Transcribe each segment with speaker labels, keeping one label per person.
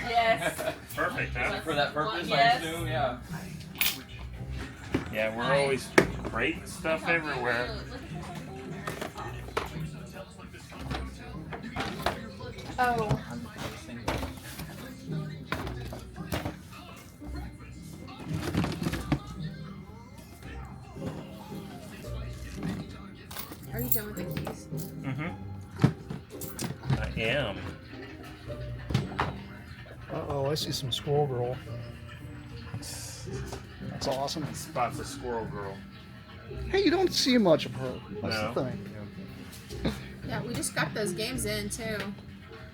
Speaker 1: Yes.
Speaker 2: Perfect, huh?
Speaker 3: For that purpose,
Speaker 1: Yes.
Speaker 3: I assume, yeah.
Speaker 2: Yeah, we're always great stuff everywhere.
Speaker 1: Oh. Are you done with the keys?
Speaker 2: Mm-hmm. I am.
Speaker 4: Uh-oh, I see some Squirrel Girl. That's awesome.
Speaker 2: Spots a Squirrel Girl.
Speaker 4: Hey, you don't see much of her. That's
Speaker 2: No.
Speaker 4: the thing.
Speaker 1: Yeah, we just got those games in too.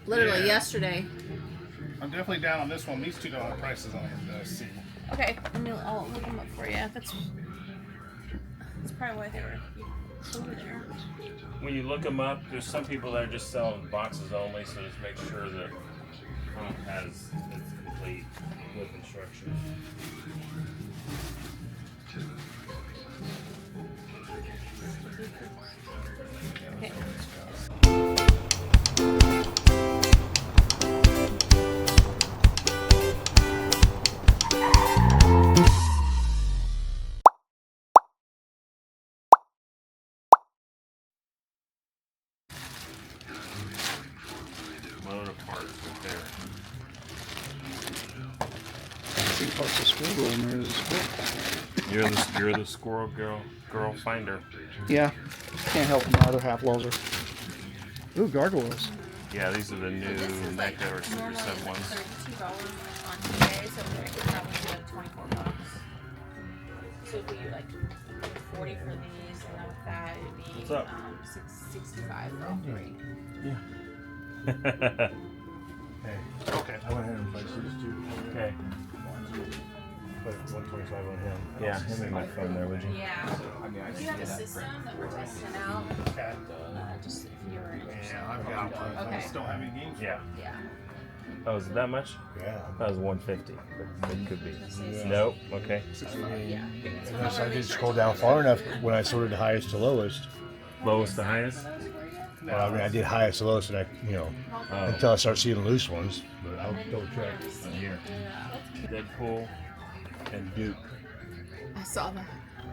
Speaker 1: Literally yesterday.
Speaker 5: I'm definitely down on this one. These two don't have prices on it that I see.
Speaker 1: Okay, I'll look them up for you. That's probably why they were over there.
Speaker 2: When you look them up, there's some people that are just selling boxes only, so just make sure that it's complete with instructions.
Speaker 1: Okay.
Speaker 2: Load of parts right there.
Speaker 4: I see parts of Squirrel Girl in there as well.
Speaker 2: You're the Squirrel Girl finder.
Speaker 4: Yeah, can't help it. My other half loves her. Ooh, Gargoyles.
Speaker 2: Yeah, these are the new
Speaker 1: This is like
Speaker 2: NECA or Super
Speaker 1: normally
Speaker 2: Set
Speaker 1: it's like
Speaker 2: ones.
Speaker 1: $32 on eBay, so we're gonna that one to like $24. So if we like 40 for these and then with that it'd be
Speaker 2: What's up?
Speaker 1: 65 for all three.
Speaker 6: Hey, okay, I went ahead and placed these two.
Speaker 2: Okay.
Speaker 6: Put 125 on him.
Speaker 2: Yeah, hand me my phone there, would you?
Speaker 1: Yeah.
Speaker 3: I mean, I
Speaker 1: Do you have a system that we're testing out?
Speaker 5: Okay.
Speaker 1: Just if you were interested.
Speaker 5: Yeah, I've got one. I
Speaker 1: Okay.
Speaker 5: just don't have any games.
Speaker 2: Yeah.
Speaker 1: Yeah.
Speaker 2: Oh, is it that much?
Speaker 6: Yeah.
Speaker 2: That was 150. But it could be.
Speaker 1: Yeah.
Speaker 2: Nope. Okay.
Speaker 1: Yeah.
Speaker 6: Unless I did scroll down far enough when I sorted the highest to lowest.
Speaker 2: Lowest to highest?
Speaker 6: Well, I mean, I did highest to lowest, and until I start seeing loose ones. But I'll double check.
Speaker 2: Here. Deadpool and Dupe.
Speaker 1: I saw that.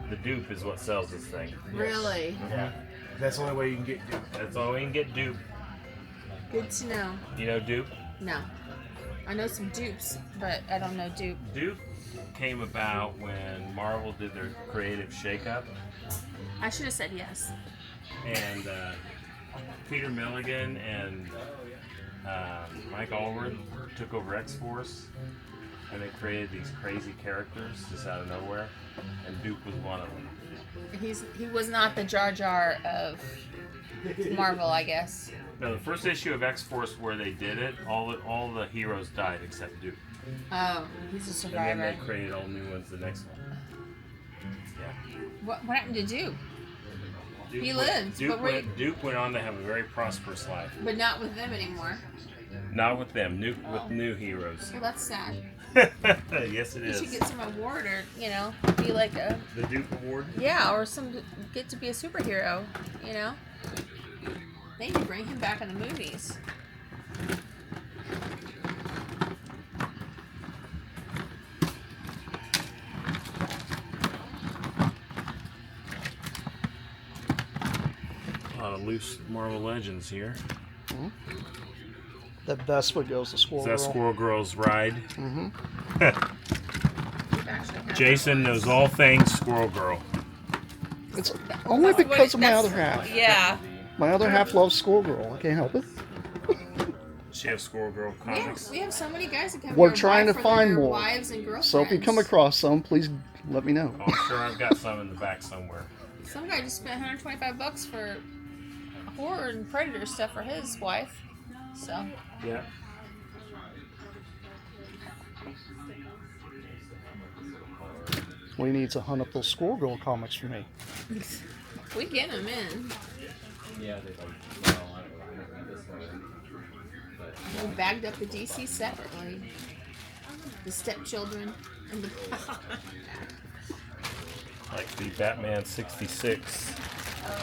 Speaker 2: The Dupe is what sells this thing.
Speaker 1: Really?
Speaker 6: Yeah. That's the only way you can get Duke.
Speaker 2: That's all we can get. Dupe.
Speaker 1: Good to know.
Speaker 2: You know Dupe?
Speaker 1: No. I know some dupes, but I don't know dupe.
Speaker 2: Dupe came about when Marvel did their creative shakeup,
Speaker 1: I should have said yes.
Speaker 2: and Peter Milligan and Mike Allred took over X-Force, and they created these crazy characters just out of nowhere, and Dupe was one of them.
Speaker 1: He was not the Jar Jar of Marvel, I guess.
Speaker 2: Now, the first issue of X-Force where they did it, all the heroes died except Dupe.
Speaker 1: Oh, he's a
Speaker 2: And
Speaker 1: survivor.
Speaker 2: then they created all new ones the next one. Yeah.
Speaker 1: What happened to Dupe?
Speaker 2: Dupe
Speaker 1: He
Speaker 2: went-
Speaker 1: lived,
Speaker 2: Dupe
Speaker 1: but where-
Speaker 2: Dupe went on to have a very prosperous life.
Speaker 1: But not with them anymore.
Speaker 2: Not with them, with new heroes.
Speaker 1: Well, that's sad.
Speaker 2: Yes, it
Speaker 1: He
Speaker 2: is.
Speaker 1: should get some award or, be like a...
Speaker 2: The Dupe Award?
Speaker 1: Yeah, or get to be a superhero, They need to bring him back in the movies.
Speaker 2: A lot of loose Marvel Legends here.
Speaker 4: The best one goes to Squirrel
Speaker 2: Is that
Speaker 4: Girl.
Speaker 2: Squirrel Girl's ride?
Speaker 4: Mm-hmm.
Speaker 1: We've actually had
Speaker 2: Jason knows all things Squirrel Girl.
Speaker 4: It's only because of my other half.
Speaker 1: Yeah.
Speaker 4: My other half loves Squirrel Girl. I can't help it.
Speaker 2: She has Squirrel Girl
Speaker 1: Yeah,
Speaker 2: comics.
Speaker 1: we have so many guys that come
Speaker 4: We're
Speaker 1: here
Speaker 4: trying
Speaker 1: buy
Speaker 4: to
Speaker 1: for
Speaker 4: find
Speaker 1: their
Speaker 4: more.
Speaker 1: wives and girlfriends.
Speaker 4: So if you come across some, please let me know.
Speaker 2: Oh, I'm sure I've got some in the back somewhere.
Speaker 1: Some guy just spent $125 for horror and predator stuff for his wife. So
Speaker 2: Yeah.
Speaker 4: We need to hunt up those Squirrel Girl comics for me.
Speaker 1: we get them in.
Speaker 3: Yeah, they like, well, I don't read this one.
Speaker 1: We bagged up the DC separately. The stepchildren and the
Speaker 2: Like the Batman 66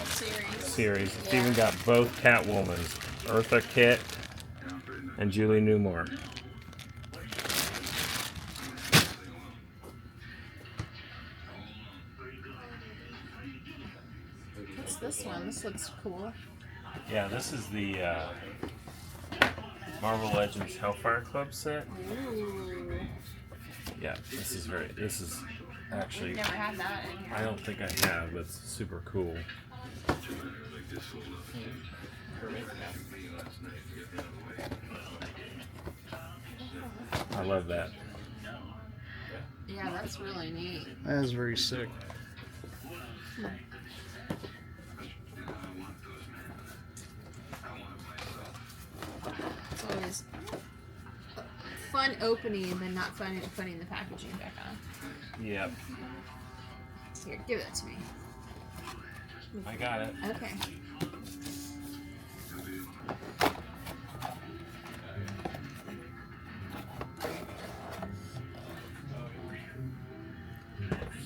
Speaker 1: series.
Speaker 2: series. It's
Speaker 1: Yeah.
Speaker 2: even got both Catwomans, Eartha Kitt And Julie Newmar.
Speaker 1: What's this one? This looks cool.
Speaker 2: Yeah, this is the Marvel Legends Hellfire Club set.
Speaker 1: Ooh.
Speaker 2: Yeah, this is actually,
Speaker 1: We've never had that in here.
Speaker 2: I don't think I have, but it's super cool. I love that.
Speaker 1: Yeah, that's really neat.
Speaker 4: That is very sick.
Speaker 1: It's always fun opening, but not fun putting the packaging back on.
Speaker 2: Yep,
Speaker 1: Here, give it to me.
Speaker 2: I got it.
Speaker 1: Okay.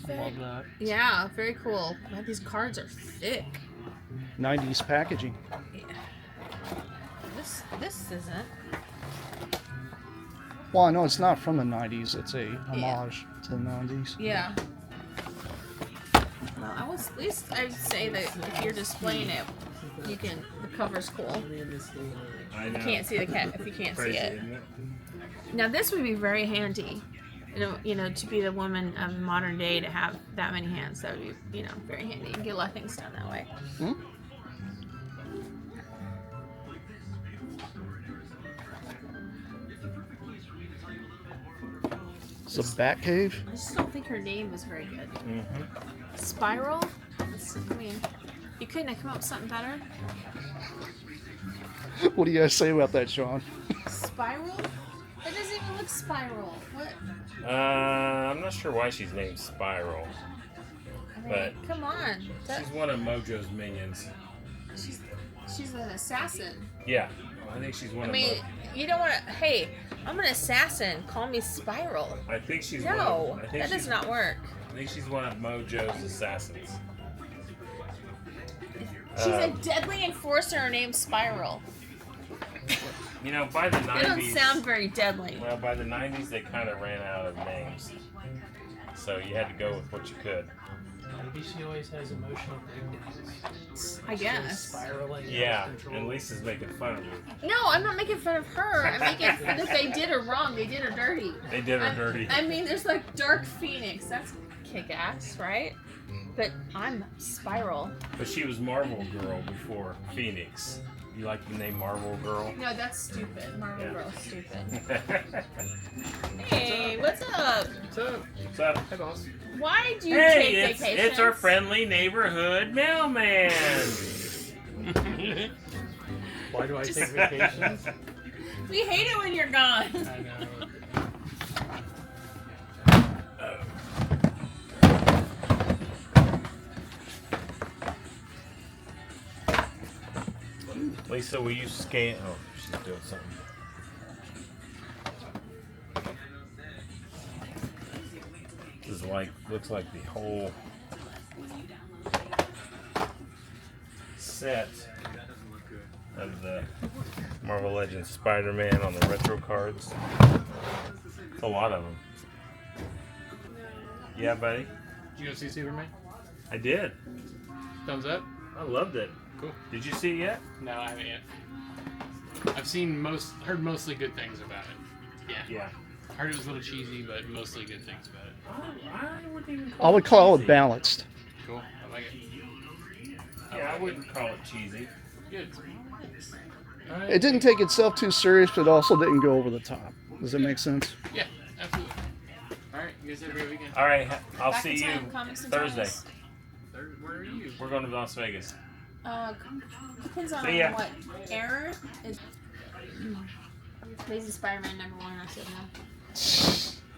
Speaker 2: Love that.
Speaker 1: Yeah, very cool. Wow, these cards are thick.
Speaker 4: 90s packaging.
Speaker 1: Yeah. This isn't.
Speaker 4: Well, I know it's not from the 90s. It's a homage to the 90s.
Speaker 1: Yeah. Well, at least I'd say that if you're displaying it, you can. The cover's cool.
Speaker 2: I know.
Speaker 1: You can't see the cat if you can't
Speaker 2: Crazy,
Speaker 1: see it.
Speaker 2: isn't it?
Speaker 1: Now this would be very handy. You know, to be the woman of modern day to have that many hands, that would be, very handy. You can get a lot of things done that way.
Speaker 4: Hmm? It's a Batcave.
Speaker 1: I just don't think her name was very good.
Speaker 2: Mm-hmm.
Speaker 1: Spiral? You couldn't have come up with something better?
Speaker 4: What do you guys say about that, Sean?
Speaker 1: Spiral? That doesn't even look spiral. What?
Speaker 2: I'm not sure why she's named Spiral.
Speaker 1: I mean,
Speaker 2: But
Speaker 1: come on.
Speaker 2: She's one of Mojo's minions.
Speaker 1: She's an assassin.
Speaker 2: Yeah, I think she's one
Speaker 1: I mean,
Speaker 2: of
Speaker 1: you don't want to. Hey, I'm an assassin. Call me Spiral.
Speaker 2: I think she's
Speaker 1: No,
Speaker 2: one of, I think
Speaker 1: that does
Speaker 2: she's,
Speaker 1: not work.
Speaker 2: I think she's one of Mojo's assassins.
Speaker 1: She's a deadly enforcer named Spiral.
Speaker 2: You know, by the 90s...
Speaker 1: They don't sound very deadly.
Speaker 2: Well, by the 90s, they kind of ran out of names. So you had to go with what you could.
Speaker 7: Maybe she always has emotional breakdowns.
Speaker 1: I guess.
Speaker 7: Spiraling.
Speaker 2: Yeah,
Speaker 7: out of control.
Speaker 2: and Lisa's making fun of you.
Speaker 1: No, I'm not making fun of her. I'm making fun if they did her wrong. They did her dirty.
Speaker 2: They did her dirty.
Speaker 1: I mean, there's like Dark Phoenix. That's kick-ass, right? But I'm Spiral.
Speaker 2: But she was Marvel Girl before Phoenix. You like the name Marvel Girl?
Speaker 1: No, that's stupid. Marvel
Speaker 2: Yeah.
Speaker 1: Girl's stupid. Hey, what's up?
Speaker 2: What's up? What's up?
Speaker 7: Hey, boss.
Speaker 1: Why do you take vacations?
Speaker 2: It's our friendly neighborhood mailman.
Speaker 7: Why do I take vacations?
Speaker 1: We hate it when you're gone.
Speaker 7: I know.
Speaker 2: Lisa, will you scan? Oh, she's doing something. This is looks like the whole set of the Marvel Legends Spider-Man on the retro cards. It's a lot of them. Yeah, buddy.
Speaker 7: Did you go see Superman?
Speaker 2: I did.
Speaker 7: Thumbs up?
Speaker 2: I loved it.
Speaker 7: Cool.
Speaker 2: Did you see it yet?
Speaker 7: No, I haven't yet. I've heard mostly good things about it. Yeah.
Speaker 2: Yeah.
Speaker 7: Heard it was a little cheesy, but mostly good things about it.
Speaker 2: I wouldn't even
Speaker 4: I would call it
Speaker 2: cheesy.
Speaker 4: balanced.
Speaker 7: Cool. I like it.
Speaker 2: Yeah, I wouldn't call it cheesy.
Speaker 7: Good.
Speaker 4: It didn't take itself too serious, but it also didn't go over the top. Does that make sense?
Speaker 7: Yeah, absolutely. All right, you guys have a great weekend.
Speaker 2: All right, I'll
Speaker 1: Back
Speaker 2: see
Speaker 1: in
Speaker 2: you
Speaker 1: time, comics and
Speaker 2: Thursday.
Speaker 1: toys.
Speaker 7: Where are you?
Speaker 2: We're going to Las Vegas.
Speaker 1: Depends on
Speaker 2: See ya.
Speaker 1: what error is. Amazing Spider-Man #1. I said no.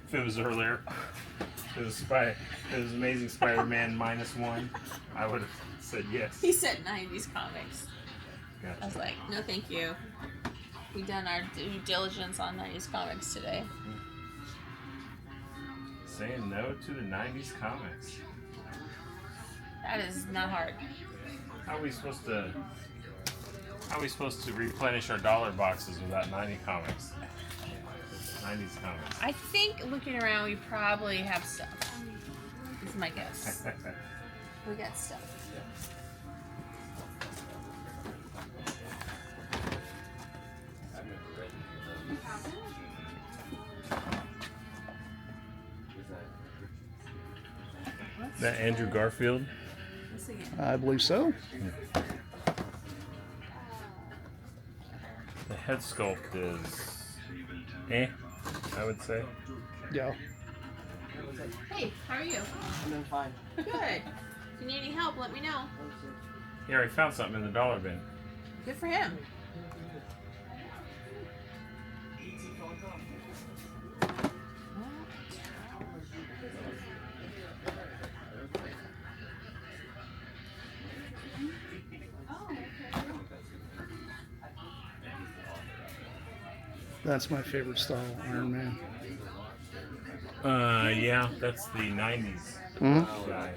Speaker 2: If it was earlier, if it was Amazing Spider-Man -1, I would have said yes.
Speaker 1: He said 90s comics. I
Speaker 2: Gotcha.
Speaker 1: was like, no, thank you. We've done our due diligence on 90s comics today.
Speaker 2: Saying no to the 90s comics.
Speaker 1: That is not hard.
Speaker 2: How are we supposed to How are we supposed to replenish our dollar boxes without 90 comics? 90s comics.
Speaker 1: I think looking around, we probably have stuff. This is my guess. We got stuff.
Speaker 2: That Andrew Garfield?
Speaker 4: I believe so.
Speaker 2: The head sculpt is I would say.
Speaker 4: Yeah.
Speaker 1: Hey, how are you?
Speaker 3: I'm doing fine.
Speaker 1: Good. If you need any help, let me know.
Speaker 2: He already found something in the dollar bin.
Speaker 1: Good for him.
Speaker 4: That's my favorite style, Iron Man.
Speaker 2: Yeah, that's the 90s
Speaker 4: Mm-hmm.
Speaker 2: guy.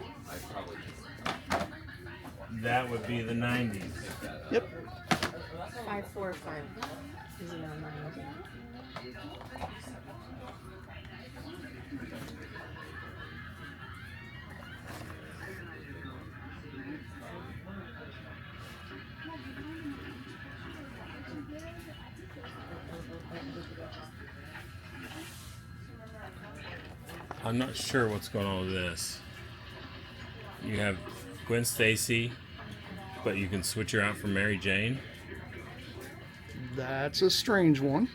Speaker 2: That would be the 90s.
Speaker 4: Yep.
Speaker 1: 545. Is he online?
Speaker 2: I'm not sure what's going on with this. You have Gwen Stacy, but you can switch her out for Mary Jane.
Speaker 4: That's a strange one.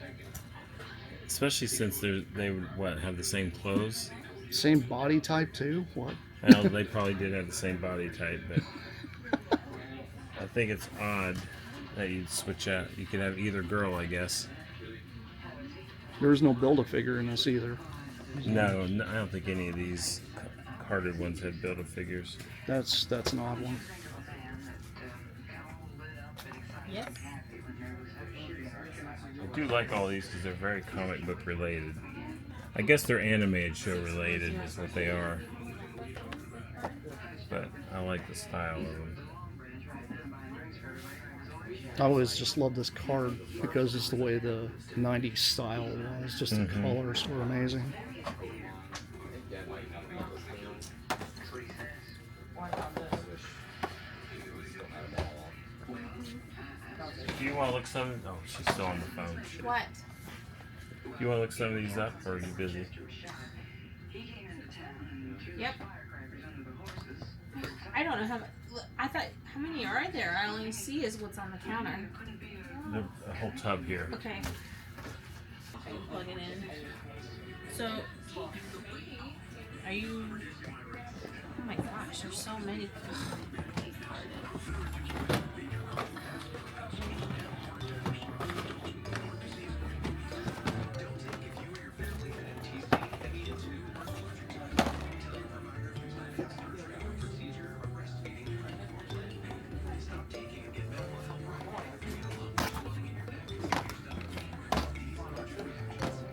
Speaker 2: Especially since they would have the same clothes.
Speaker 4: Same body type too. What?
Speaker 2: Well, they probably did have the same body type, but I think it's odd that you'd switch out. You could have either girl, I guess.
Speaker 4: There's no Build-A-Figure in this either.
Speaker 2: No, I don't think any of these carded ones have Build-A-Figures.
Speaker 4: That's an odd one.
Speaker 1: Yes.
Speaker 2: I do like all these because they're very comic book related. I guess they're animated show related is what they are. But I like the style of them.
Speaker 4: I always just love this card because it's the way the 90s style was. Just the colors were amazing.
Speaker 2: Do you want to look some? Oh, she's still on the phone. Shit.
Speaker 1: What?
Speaker 2: Do you want to look some of these up, or are you busy?
Speaker 1: Yep. I don't know how much. I thought, how many are there? I only see is what's on the counter.
Speaker 2: A whole tub here.
Speaker 1: Okay. I can plug it in. So, are you? Oh my gosh, there's so many.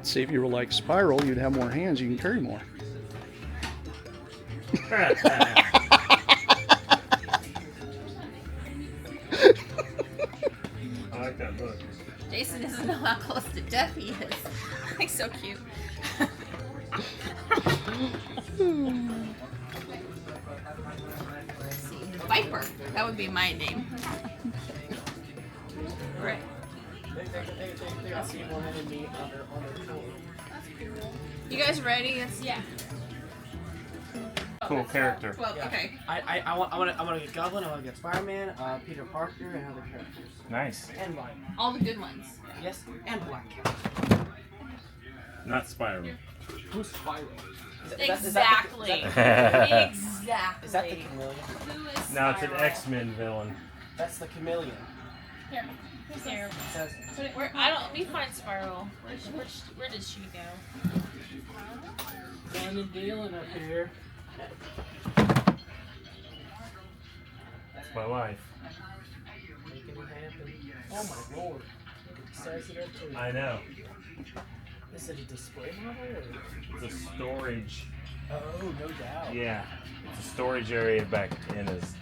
Speaker 4: See, if you were like Spiral, you'd have more hands. You can carry more.
Speaker 2: I like that book.
Speaker 1: Jason doesn't know how close to death he is. Like, so cute. Let's see. Viper. That would be my name. Right. You guys ready? Yeah.
Speaker 2: Cool character.
Speaker 1: Well, okay.
Speaker 3: I want to get Goblin. I want to get Spider-Man, Peter Parker, and other characters.
Speaker 2: Nice.
Speaker 3: And White.
Speaker 1: All the good ones.
Speaker 3: Yes, and Black.
Speaker 2: Not Spiral.
Speaker 3: Who's Spiral?
Speaker 1: Exactly.
Speaker 2: Exactly.
Speaker 1: Exactly.
Speaker 3: Is that the Chameleon?
Speaker 1: Who is
Speaker 2: Now it's an
Speaker 1: Spiral?
Speaker 2: X-Men villain.
Speaker 3: That's the Chameleon.
Speaker 1: Here. Who's there?
Speaker 3: It says,
Speaker 1: Put it, I don't. Let me find Spiral. Where did she go?
Speaker 3: Dylan and Dylan up here.
Speaker 2: That's my wife.
Speaker 3: Making it happen. Oh my lord. Look at the size of that too.
Speaker 2: I know.
Speaker 3: Is it a display model or?
Speaker 2: It's a storage.
Speaker 3: Oh, no doubt.
Speaker 2: Yeah. It's a storage area back in his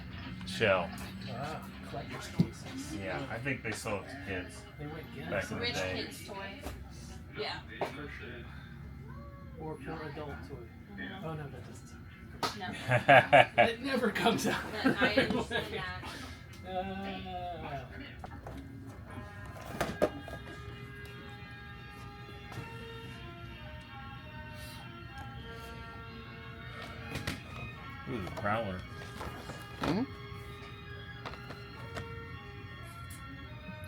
Speaker 2: shell.
Speaker 3: Wow,
Speaker 7: collector's cases.
Speaker 2: Yeah, I think they sold it to kids
Speaker 7: They went
Speaker 2: back in the
Speaker 1: Rich
Speaker 2: day.
Speaker 1: kids toy. Yeah.
Speaker 7: for sure. Or for adult toy. Oh no, that doesn't.
Speaker 1: No.
Speaker 7: It never comes out.
Speaker 1: I understand that.
Speaker 2: Ooh, the Prowler.
Speaker 4: Mhm.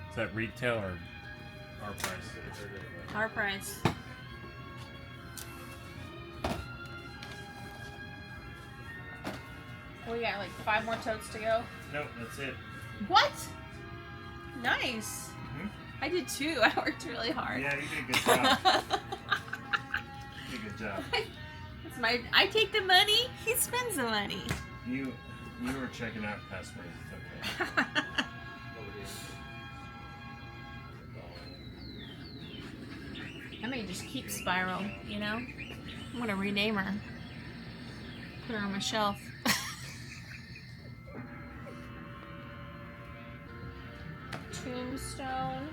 Speaker 2: Is that retail or our price?
Speaker 1: Our price. We got like 5 more totes to go.
Speaker 2: Nope, that's it.
Speaker 1: What? Nice.
Speaker 2: Mhm.
Speaker 1: I did 2. I worked really hard.
Speaker 2: Yeah, you did a good job. You did a good job.
Speaker 1: It's I take the money. He spends the money.
Speaker 2: You were checking out customers. It's okay.
Speaker 1: I may just keep Spiral, you know? I'm gonna rename her. Put her on my shelf. Tombstone.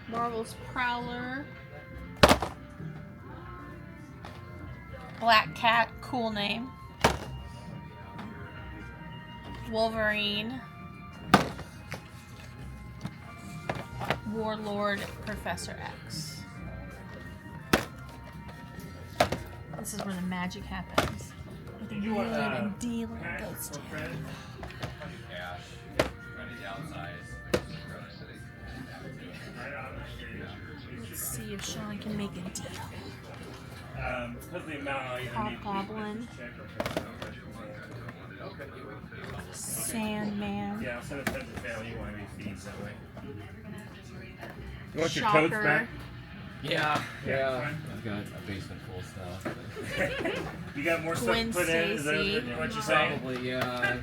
Speaker 1: Marvel's Prowler. Black Cat, cool name. Wolverine. Warlord, Professor X. This is where the magic happens. Where the wheeling and dealing goes down.
Speaker 3: Cash, trying to downsize.
Speaker 1: Let's see if Sean can make a deal.
Speaker 2: Because the amount I either need
Speaker 1: Hobgoblin.
Speaker 2: check or
Speaker 1: Sandman.
Speaker 2: yeah, I'll send it to the family. You want any fees that way? You want your
Speaker 1: Shocker.
Speaker 2: coats back?
Speaker 3: Yeah.
Speaker 2: Yeah.
Speaker 3: I've got a basement full of stuff.
Speaker 2: You got more stuff
Speaker 1: Gwen
Speaker 2: to put in? Is that
Speaker 1: Stacy.
Speaker 2: what you're saying?
Speaker 3: Probably, yeah.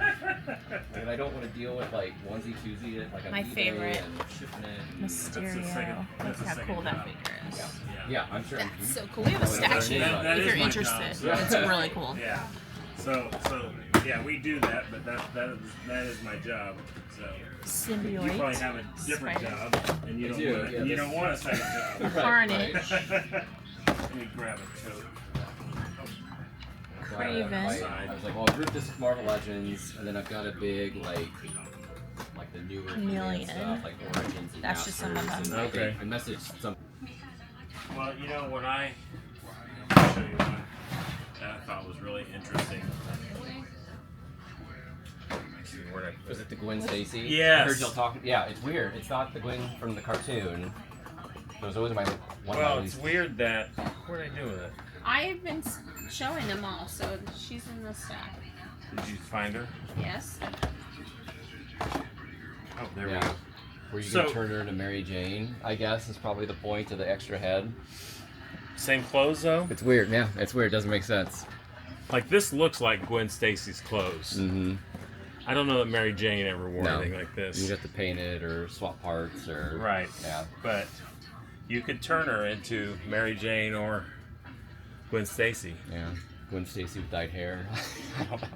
Speaker 3: And I don't want to deal with like onesie twosie it, like on
Speaker 1: My
Speaker 3: eBay
Speaker 1: favorite.
Speaker 3: and shipping it.
Speaker 1: Mysterio.
Speaker 2: that's
Speaker 1: Look
Speaker 2: the
Speaker 1: how
Speaker 2: second
Speaker 1: cool that
Speaker 2: job.
Speaker 1: figure is.
Speaker 3: Yeah, I'm sure.
Speaker 1: That's so cool. We have a statue
Speaker 2: That
Speaker 1: if
Speaker 2: is
Speaker 1: you're
Speaker 2: my
Speaker 1: interested.
Speaker 2: job.
Speaker 1: It's really cool.
Speaker 2: Yeah. So yeah, we do that, but that is my job. So you probably
Speaker 1: Symbiote.
Speaker 2: have a different
Speaker 1: Spider.
Speaker 2: job, and you
Speaker 3: I
Speaker 2: don't
Speaker 3: do,
Speaker 2: want
Speaker 3: yeah,
Speaker 2: you
Speaker 3: this-
Speaker 2: don't want a second job.
Speaker 1: Carnage.
Speaker 2: Let me grab a coat.
Speaker 1: Craven.
Speaker 3: I was like, well, I'll group this with Marvel Legends, and then I've got a big like the newer
Speaker 1: Chameleon.
Speaker 3: stuff, like Origins and
Speaker 1: That's just some of
Speaker 3: Masters,
Speaker 1: them.
Speaker 3: and
Speaker 2: Okay.
Speaker 3: I messaged some.
Speaker 2: Well, you know what I'll show you one that I thought was really interesting. Let's see, where'd I put
Speaker 3: Was it the Gwen Stacy?
Speaker 2: Yes.
Speaker 3: I heard y'all talking. Yeah, it's weird. It's not the Gwen from the cartoon. It was always my one. of my
Speaker 2: Well,
Speaker 3: least-
Speaker 2: it's weird that. What did I do with it?
Speaker 1: I've been showing them all, so she's in the stack.
Speaker 2: Did you find her?
Speaker 1: Yes.
Speaker 2: Oh, there we
Speaker 3: Yeah.
Speaker 2: go.
Speaker 3: Where you
Speaker 2: So-
Speaker 3: can turn her into Mary Jane, I guess, is probably the point of the extra head.
Speaker 2: Same clothes though.
Speaker 3: It's weird, yeah. It's weird. It doesn't make sense.
Speaker 2: Like this looks like Gwen Stacy's clothes.
Speaker 3: Mm-hmm.
Speaker 2: I don't know that Mary Jane ever wore
Speaker 3: No.
Speaker 2: anything like this.
Speaker 3: You have to paint it or swap parts or
Speaker 2: Right.
Speaker 3: Yeah.
Speaker 2: But you could turn her into Mary Jane or Gwen Stacy.
Speaker 3: Yeah. Gwen Stacy with dyed hair. I don't know.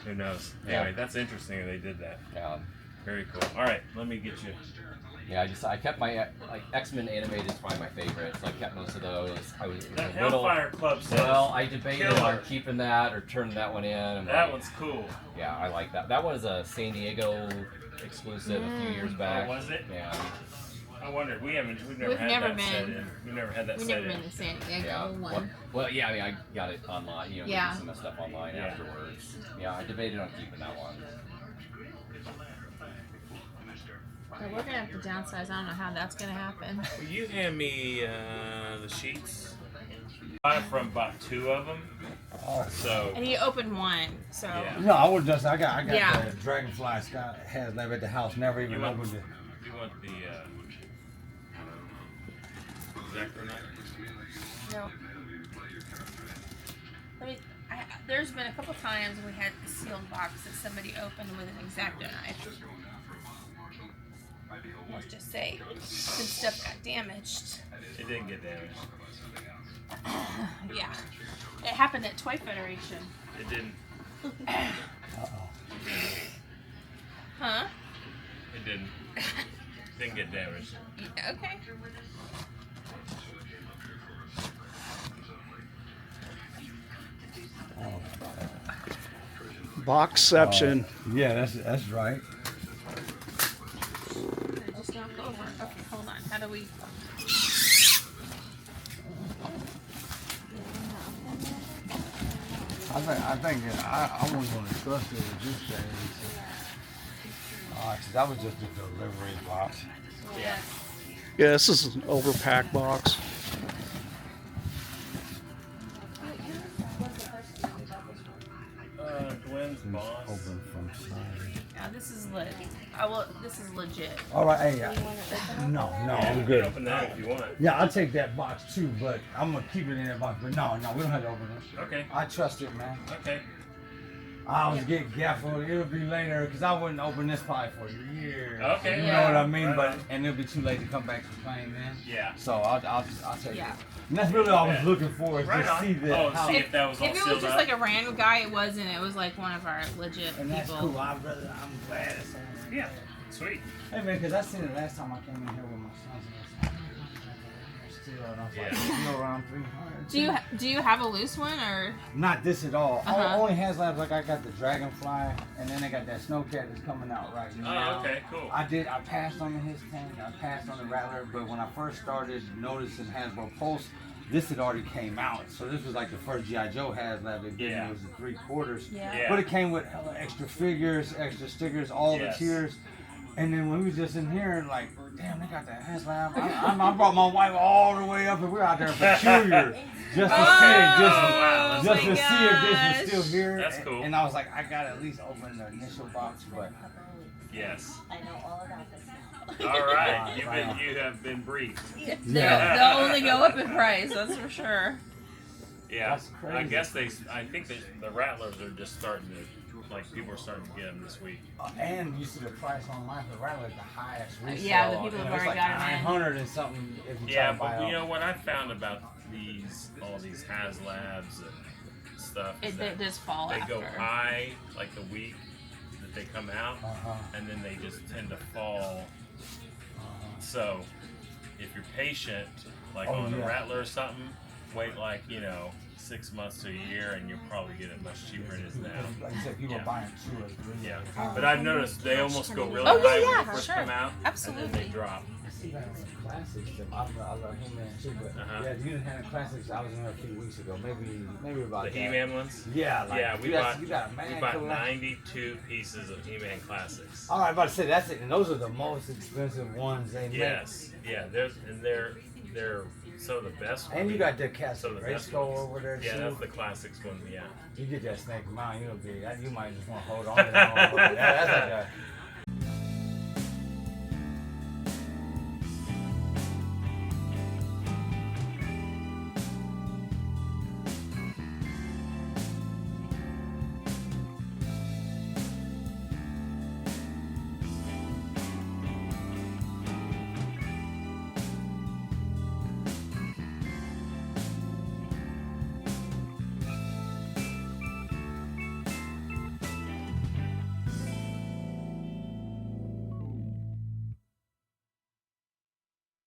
Speaker 2: Who knows?
Speaker 3: Yeah.
Speaker 2: Anyway, that's interesting that they did that.
Speaker 3: Yeah.
Speaker 2: Very cool. All right, let me get you.
Speaker 3: Yeah, I kept my like X-Men animated is probably my favorite, so I kept most of those. I was
Speaker 2: That
Speaker 3: a little.
Speaker 2: Hellfire Club says.
Speaker 3: Well, I debated
Speaker 2: killer.
Speaker 3: on keeping that or turning that one in. I'm
Speaker 2: That
Speaker 3: like,
Speaker 2: one's cool.
Speaker 3: Yeah, I like that. That was a San Diego exclusive a few years back.
Speaker 2: Oh, was it?
Speaker 3: Yeah.
Speaker 2: I wondered. We've never
Speaker 1: We've
Speaker 2: had
Speaker 1: never
Speaker 2: that set
Speaker 1: been.
Speaker 2: in. We've never had that
Speaker 1: We've
Speaker 2: set
Speaker 1: never
Speaker 2: in.
Speaker 1: been to San Diego
Speaker 3: Yeah.
Speaker 1: one.
Speaker 3: Well, yeah. I mean, I got it online. You know,
Speaker 1: Yeah.
Speaker 3: some of the stuff online
Speaker 2: Yeah.
Speaker 3: afterwards. Yeah, I debated on keeping that one.
Speaker 1: So we're gonna have to downsize. I don't know how that's gonna happen.
Speaker 2: Will you hand me the sheets? I bought 2 of them. So
Speaker 1: And you opened one, so
Speaker 2: Yeah.
Speaker 8: No, I was just I got
Speaker 1: Yeah.
Speaker 8: the Dragonfly Scott Haslab at the house. Never even
Speaker 2: You want-
Speaker 8: opened it.
Speaker 2: you want the Zacronite?
Speaker 1: no. There's been a couple times we had a sealed box that somebody opened with an X-Acto knife. Let's just say some stuff got damaged.
Speaker 2: It didn't get damaged.
Speaker 1: Yeah, it happened at Toy Federation.
Speaker 2: It didn't.
Speaker 1: Huh?
Speaker 2: It didn't. Didn't get damaged.
Speaker 1: Yeah, okay.
Speaker 4: Boxception.
Speaker 8: Yeah, that's right.
Speaker 1: Did it just knock over? Okay, hold on. How do we?
Speaker 8: I think I wasn't gonna trust it at this stage. Cause that was just a delivery box.
Speaker 1: Yeah.
Speaker 4: Yeah, this is an overpack box.
Speaker 2: Gwen's boss.
Speaker 8: Open from side.
Speaker 1: Yeah, this is lit. This is legit.
Speaker 8: All right, hey, no, I'm
Speaker 2: You
Speaker 8: good.
Speaker 2: can open that if you want.
Speaker 8: Yeah, I'll take that box too, but I'm gonna keep it in that box. But no, we don't have to open it.
Speaker 2: Okay.
Speaker 8: I trust it, man.
Speaker 2: Okay.
Speaker 8: I was getting careful. It'll be later because I wouldn't open this pie for years.
Speaker 2: Okay.
Speaker 8: You know what I mean?
Speaker 2: Right
Speaker 8: But
Speaker 2: on.
Speaker 8: and it'll be too late to come back to claim, man.
Speaker 2: Yeah.
Speaker 8: So I'll take
Speaker 1: Yeah.
Speaker 8: it. And that's really all I was looking for is
Speaker 2: Right
Speaker 8: to
Speaker 2: on.
Speaker 8: see that.
Speaker 2: Oh,
Speaker 8: how,
Speaker 2: see if that was all
Speaker 1: If it
Speaker 2: sealed
Speaker 1: was just
Speaker 2: up.
Speaker 1: like a random guy, it wasn't. It was like one of our legit
Speaker 8: and that's
Speaker 1: people.
Speaker 8: cool. I'm glad it's on there.
Speaker 2: Yeah. Sweet.
Speaker 8: Hey man, because I seen it last time I came in here with my sons. And still, and I was like, still around 300.
Speaker 1: Do you have a loose one or?
Speaker 8: Not this at all.
Speaker 1: Uh-huh.
Speaker 8: Only Haslabs, like I got the Dragonfly, and then they got that Snowcat that's coming out right now.
Speaker 2: Oh, okay, cool.
Speaker 8: I passed on his tank, I passed on the Rattler, but when I first started noticing Hasbro Pulse, this had already came out. So this was like the first G.I. Joe Haslab they did, and it was the 3/4.
Speaker 1: Yeah.
Speaker 8: But it came with hella extra figures, extra stickers, all
Speaker 2: Yes.
Speaker 8: the tiers. And then when we was just in here, like, damn, they got that Haslab. I brought my wife all the way up, and we're out there in Peculiar just to see it,
Speaker 2: wow.
Speaker 8: just
Speaker 1: Oh
Speaker 8: to
Speaker 1: my
Speaker 8: see if this
Speaker 1: gosh.
Speaker 8: was still here.
Speaker 2: That's cool.
Speaker 8: And I was like, I gotta at least open the initial box, but
Speaker 2: Yes.
Speaker 9: I know all about this now.
Speaker 2: All right.
Speaker 8: Right.
Speaker 2: You have been briefed.
Speaker 1: They'll only go up in price. That's for sure.
Speaker 2: Yeah.
Speaker 8: That's crazy.
Speaker 2: I guess I think the Rattlers are just starting to, like, people are starting to get them this week.
Speaker 8: and you see the price online for Rattler, the highest resale.
Speaker 1: Yeah, the people
Speaker 8: and
Speaker 1: have
Speaker 8: it's
Speaker 1: already
Speaker 8: like
Speaker 1: got 'em in.
Speaker 8: 900 and something if you
Speaker 2: Yeah,
Speaker 8: try to buy
Speaker 2: but you
Speaker 8: them.
Speaker 2: know what I found about all these Haslabs and stuff is
Speaker 1: It just fall
Speaker 2: they
Speaker 1: after.
Speaker 2: go high like the week that they come out,
Speaker 8: Uh-huh.
Speaker 2: and then they just tend to fall. So if you're patient, like on the
Speaker 8: yeah.
Speaker 2: Rattler or something, wait like 6 months to a year, and you'll probably get it much cheaper than it is now.
Speaker 8: Like you said, people
Speaker 2: Yeah.
Speaker 8: are buying 2 or 3.
Speaker 2: Yeah, but I've noticed they almost go really
Speaker 1: Oh, yeah,
Speaker 2: high when
Speaker 1: yeah,
Speaker 2: they first
Speaker 1: sure.
Speaker 2: come out, and then
Speaker 1: Absolutely.
Speaker 2: they drop.
Speaker 8: I see that in the classics. I love He-Man too, but
Speaker 2: Uh-huh.
Speaker 8: yeah, you didn't have the classics. I was in there a few weeks ago, maybe about
Speaker 2: The
Speaker 8: that.
Speaker 2: He-Man ones.
Speaker 8: Yeah, like,
Speaker 2: Yeah, we
Speaker 8: you got a
Speaker 2: we
Speaker 8: man
Speaker 2: bought
Speaker 8: collection.
Speaker 2: 92 pieces of He-Man classics.
Speaker 8: All right, about to say that's it, and those are the most expensive ones they make.
Speaker 2: Yes, yeah, they're some of the best.
Speaker 8: And you got the
Speaker 2: some
Speaker 8: Castle
Speaker 2: of the best
Speaker 8: Grayskull
Speaker 2: ones.
Speaker 8: over there
Speaker 2: Yeah,
Speaker 8: too.
Speaker 2: that's the classics one. Yeah.
Speaker 8: You get that Snake Mountain, you might just want to hold on to that one. That's like